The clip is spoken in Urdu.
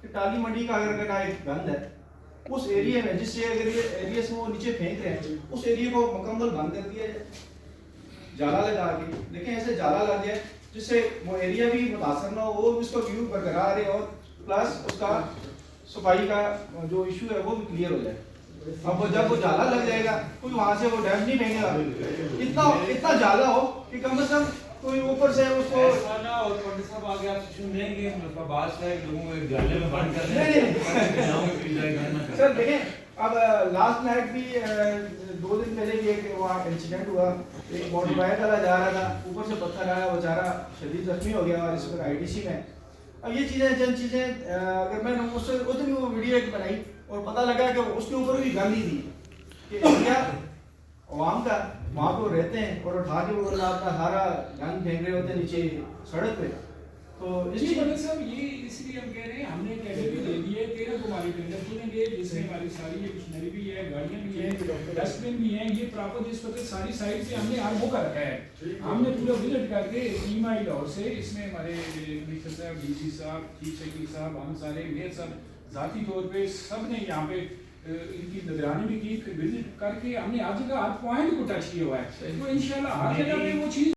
کہ ٹالی منڈی کا اگر ایک گند ہے اس ایریا میں جس ایریا سے وہ نیچے پھینک رہے ہیں اس ایریا کو مکمل بند کر دیا جائے جالا لگا کے. دیکھیں ایسے جالا لگ جائے جس سے وہ ایریا بھی متاثر نہ ہو, وہ اس کو ویو برقرار رہے اور پلس اس کا صفائی کا جو ایشو ہے وہ بھی کلیئر ہو جائے. اب جب وہ جالا لگ جائے گا کوئی وہاں سے وہ ڈیم نہیں پھینکے گا, اتنا جالا ہو کہ کم از کم کوئی اوپر سے اس کو سر دیکھیں. اب لاسٹ نائٹ بھی 2 دن پہلے بھی ایک وہاں انسیڈنٹ ہوا, ایک موٹر بائک والا جا رہا تھا, اوپر سے پتھر آیا, بیچارہ شدید زخمی ہو گیا اور اس وقت آئی ڈی سی میں. اب یہ چیزیں چند چیزیں اگر میں نے اس دن وہ ویڈیو ایک بنائی اور پتہ لگا کہ اس کے اوپر بھی گند ہی تھی کہ انڈیا عوام کا وہاں پہ رہتے ہیں اور اٹھا کے وہ آپ کا سارا گند پھینک رہے ہوتے ہیں نیچے سڑک پہ. تو اس جی مطلب صاحب یہ اس لیے ہم کہہ رہے ہیں ہم نے کیٹیگری دے دی ہے 13 کو ہماری ٹینڈر چنیں گے جس میں ہماری ساری یہ مشینری بھی ہے, گاڑیاں بھی ہیں, ڈسٹ بن بھی ہیں, یہ پراپر جس وقت ساری سائٹ سے ہم نے آج وہ کر رکھا ہے. ہم نے پورا وزٹ کر کے ٹیم آئی لاہور سے, اس میں ہمارے کمشنر صاحب, ڈی سی صاحب, چیف سیکرٹری صاحب, ہم سارے میئر صاحب ذاتی طور پہ سب نے یہاں پہ ان کی نگرانی بھی کی, وزٹ کر کے ہم نے ہر جگہ ہر پوائنٹ کو ٹچ کیا ہوا ہے. تو انشاءاللہ ہر جگہ پہ وہ چیز